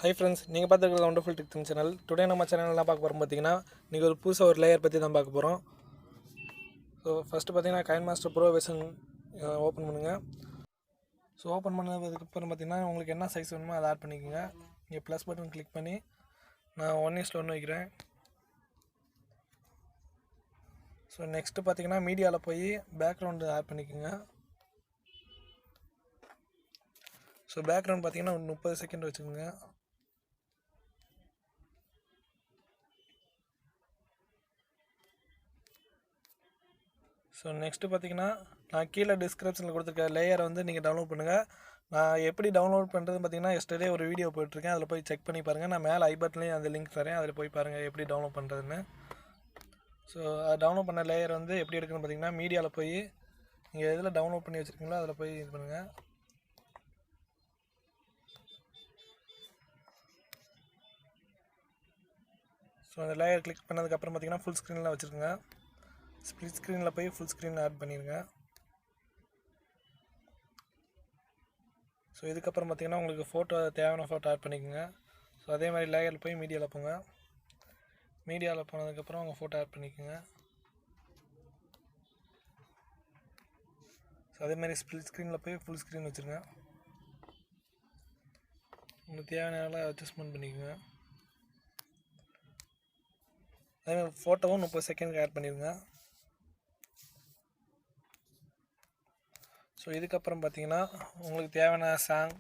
Hi friends, நீங்கள் பார்த்துருக்கிறது wonderful tick channel. Today நம்ம சேனல்லாம் பார்க்க போகிறோம் பார்த்தீங்கன்னா, நீங்கள் ஒரு புதுசாக ஒரு லேயர் பற்றி தான் பார்க்க போகிறோம். ஸோ ஃபஸ்ட்டு பார்த்தீங்கன்னா KineMaster ப்ரோ வெர்ஷன் ஓப்பன் பண்ணுங்கள். ஸோ ஓப்பன் பண்ணதுக்கப்புறம் பார்த்தீங்கன்னா உங்களுக்கு என்ன சைஸ் வேணுமோ அதை ஆட் பண்ணிக்கோங்க. இங்கே ப்ளஸ் பட்டன் கிளிக் பண்ணி நான் 1:1 வைக்கிறேன். ஸோ நெக்ஸ்ட்டு பார்த்தீங்கன்னா மீடியாவில் போய் பேக்ரவுண்டு ஆட் பண்ணிக்கோங்க. ஸோ பேக்ரவுண்ட் பார்த்தீங்கன்னா 30 செகண்ட் வச்சுக்கோங்க. ஸோ நெக்ஸ்ட்டு பார்த்தீங்கன்னா நான் கீழே டிஸ்கிரிப்ஷனில் கொடுத்துருக்க லேயரை வந்து நீங்கள் டவுன்லோட் பண்ணுங்கள். நான் எப்படி டவுன்லோட் பண்ணுறதுன்னு பார்த்தீங்கன்னா எஸ்டர்டே ஒரு வீடியோ போட்டிருக்கேன், அதில் போய் செக் பண்ணி பாருங்கள். நான் மேலே ஐ பட்டன்லேயும் அந்த லிங்க் தரேன், அதில் போய் பாருங்கள் எப்படி டவுன்லோட் பண்ணுறதுன்னு. ஸோ அதை டவுன்லோட் பண்ண லேயர் வந்து எப்படி எடுக்கணும்னு பார்த்தீங்கன்னா மீடியாவில் போய் நீங்கள் எதில் டவுன்லோட் பண்ணி வச்சுருக்கீங்களோ அதில் போய் இது பண்ணுங்கள். ஸோ அந்த லேயர் கிளிக் பண்ணதுக்கப்புறம் பார்த்தீங்கன்னா ஃபுல் ஸ்க்ரீனில் வச்சுருக்கோங்க. ஸ்ப்ளிட் ஸ்க்ரீனில் போய் ஃபுல் ஸ்க்ரீன் ஆட் பண்ணிடுங்க. ஸோ இதுக்கப்புறம் பார்த்தீங்கன்னா உங்களுக்கு ஃபோட்டோ தேவையான ஃபோட்டோ ஆட் பண்ணிக்கோங்க. ஸோ அதே மாதிரி லேயரில் போய் மீடியாவில் போங்க. மீடியாவில் போனதுக்கப்புறம் உங்கள் ஃபோட்டோ ஆட் பண்ணிக்கோங்க. ஸோ அதேமாதிரி ஸ்ப்ளிட் ஸ்க்ரீனில் போய் ஃபுல் ஸ்க்ரீன் வச்சுருங்க. உங்களுக்கு தேவையான அட்ஜஸ்ட்மெண்ட் பண்ணிக்கோங்க. அதேமாதிரி ஃபோட்டோவும் 30 செகண்டுக்கு ஆட் பண்ணிடுங்க. ஸோ இதுக்கப்புறம் பார்த்தீங்கன்னா உங்களுக்கு தேவையான சாங்.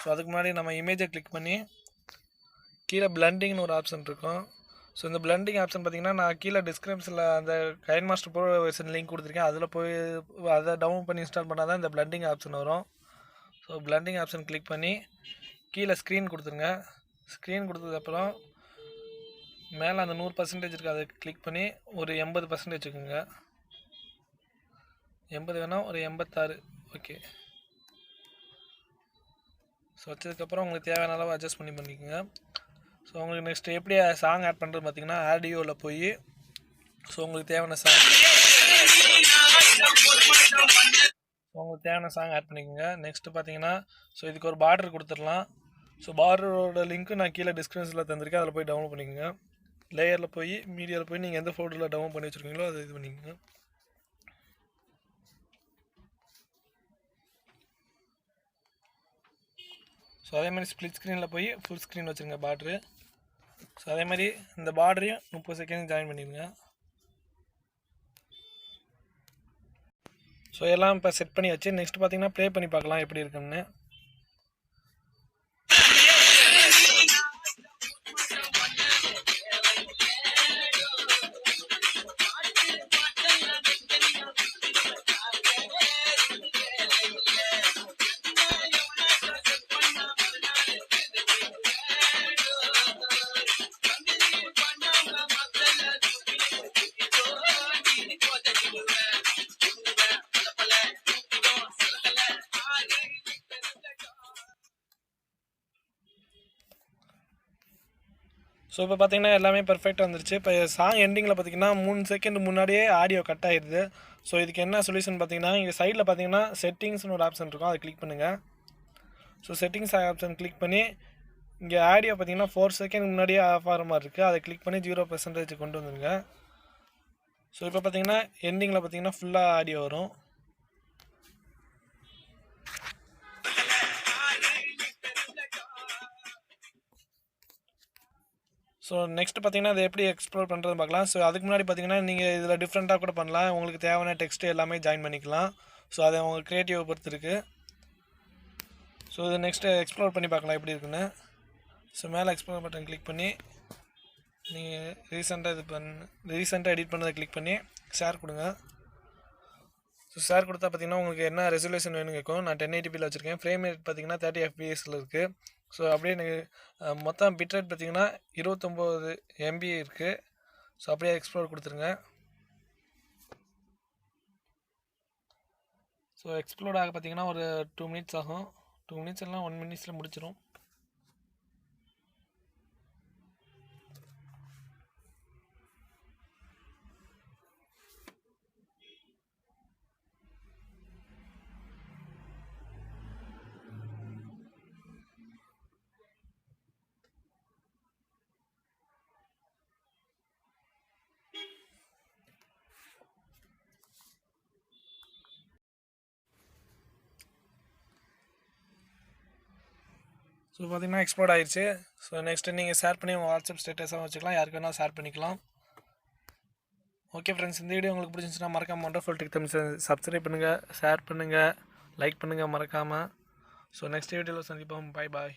ஸோ அதுக்கு முன்னாடி நம்ம இமேஜை கிளிக் பண்ணி கீழே பிளண்டிங்னு ஒரு ஆப்ஷன் இருக்கும். ஸோ இந்த பிளண்டிங் ஆப்ஷன் பார்த்தீங்கன்னா நான் கீழே டிஸ்கிரிப்ஷனில் அந்த KineMaster ப்ரோ வெர்ஷன் லிங்க் கொடுத்துருக்கேன், அதில் போய் அதை டவுன்லோட் பண்ணி இன்ஸ்டால் பண்ணால் தான் இந்த பிளண்டிங் ஆப்ஷன் வரும். ஸோ பிளண்டிங் ஆப்ஷன் கிளிக் பண்ணி கீழே ஸ்க்ரீன் கொடுத்துருங்க. ஸ்க்ரீன் கொடுத்ததுக்கப்புறம் மேலே அந்த 100% இருக்குது, அதை கிளிக் பண்ணி ஒரு 80% வச்சுக்கோங்க. 80 வேணால் ஒரு 86, ஓகே. ஸோ வச்சதுக்கப்புறம் உங்களுக்கு தேவையான அளவு அட்ஜஸ்ட் பண்ணிக்கோங்க. ஸோ உங்களுக்கு நெக்ஸ்ட்டு எப்படி சாங் ஆட் பண்ணுறது பார்த்தீங்கன்னா ஆடியோவில் போய் ஸோ உங்களுக்கு தேவையான சாங் ஆட் பண்ணிக்கோங்க. நெக்ஸ்ட்டு பார்த்தீங்கன்னா ஸோ இதுக்கு ஒரு பார்டர் கொடுத்துடலாம். ஸோ பார்டரோட லிங்க்கு நான் கீழே டிஸ்கிரிப்ஷனில் தந்திருக்கேன், அதில் போய் டவுன்லோட் பண்ணிக்கோங்க. லேயரில் போய் மீடியாவில் போய் நீங்கள் எந்த ஃபோல்டரில் டவுன்லோட் பண்ணி வச்சுருக்கீங்களோ அதை இது பண்ணிக்கோங்க. ஸோ அதே மாதிரி ஸ்ப்ளிட் ஸ்க்ரீனில் போய் ஃபுல் ஸ்க்ரீன் வச்சுருங்க பார்ட்ரு. ஸோ அதே மாதிரி இந்த பார்டரையும் 30 செகண்ட் ஜாயின் பண்ணிடுங்க. ஸோ எல்லாம் இப்போ செட் பண்ணி வச்சு நெக்ஸ்ட் பார்த்தீங்கன்னா ப்ளே பண்ணி பார்க்கலாம் எப்படி இருக்குன்னு. ஸோ இப்போ பார்த்தீங்கன்னா எல்லாமே பர்ஃபெக்டாக வந்துருச்சு. இப்போ சாங் எண்டிங்கில் பார்த்தீங்கன்னா 3 செகண்ட் முன்னாடியே ஆடியோ கட் ஆகிடுது. ஸோ இதுக்கு என்ன சொல்யூஷன் பார்த்தீங்கன்னா இங்கே சைடில் பார்த்தீங்கன்னா செட்டிங்ஸ்னு ஒரு ஆப்ஷன் இருக்கும், அதை கிளிக் பண்ணுங்கள். ஸோ செட்டிங்ஸ் ஆப்ஷன் கிளிக் பண்ணி இங்கே ஆடியோ பார்த்தீங்கன்னா 4 செகண்ட் முன்னாடியே ஆஃப் ஆகிற மாதிரி இருக்குது, அதை கிளிக் பண்ணி 0% கொண்டு வந்துடுங்க. ஸோ இப்போ பார்த்தீங்கன்னா எண்டிங்கில் பார்த்தீங்கன்னா ஃபுல்லாக ஆடியோ வரும். ஸோ நெக்ஸ்ட் பார்த்தீங்கன்னா அதை எப்படி எக்ஸ்ப்ளோர் பண்ணுறது பார்க்கலாம். ஸோ அதுக்கு முன்னாடி பார்த்தீங்கன்னா நீங்கள் இதில் டிஃப்ரெண்ட்டாக கூட பண்ணலாம், உங்களுக்கு தேவையான டெக்ஸ்ட்டு எல்லாமே ஜாயின் பண்ணிக்கலாம். ஸோ அதை உங்கள் க்ரியேட்டிவை பொறுத்து இருக்குது. ஸோ இது நெக்ஸ்ட்டு எக்ஸ்ப்ளோர் பண்ணி பார்க்கலாம் எப்படி இருக்குன்னு. ஸோ மேலே எக்ஸ்ப்ளோர் பட்டன் கிளிக் பண்ணி நீங்கள் ரீசெண்டாக எடிட் பண்ணதை கிளிக் பண்ணி ஷேர் கொடுங்க. ஸோ ஷேர் கொடுத்தா பார்த்தீங்கன்னா உங்களுக்கு என்ன ரெசல்யூஷன் வேணும் கேட்கும். நான் 1080pயில் வச்சுருக்கேன். ஃப்ரேம் ரேட் பார்த்தீங்கன்னா 30 fps இருக்குது. ஸோ அப்படியே எனக்கு மொத்தம் பிட்ரேட் பார்த்தீங்கன்னா 29 MB இருக்குது. ஸோ அப்படியே எக்ஸ்ப்ளோர் கொடுத்துருங்க. ஸோ எக்ஸ்ப்ளோர் ஆக பார்த்தீங்கன்னா ஒரு 2 மினிட்ஸ் ஆகும். 2 மினிட்ஸ் எல்லாம் 1 மினிட்ஸில் முடிச்சிடும். ஸோ பார்த்தீங்கன்னா எக்ஸ்ப்ளோர்ட் ஆயிடுச்சு. ஸோ நெக்ஸ்ட்டு நீங்கள் ஷேர் பண்ணி உங்கள் வாட்ஸ்அப் ஸ்டேட்டஸாக வச்சுக்கலாம், யாருக்கு வேணால் ஷேர் பண்ணிக்கலாம். ஓகே ஃப்ரெண்ட்ஸ், இந்த வீடியோ உங்களுக்கு பிடிச்சிருந்துச்சுன்னா மறக்காம ஒண்டர்ஃபுல் டெக் தமிழ் சப்ஸ்கிரைப் பண்ணுங்கள், ஷேர் பண்ணுங்கள், லைக் பண்ணுங்கள் மறக்காமல். ஸோ நெக்ஸ்ட் வீடியோவில் சந்திப்போம். பாய் பாய்.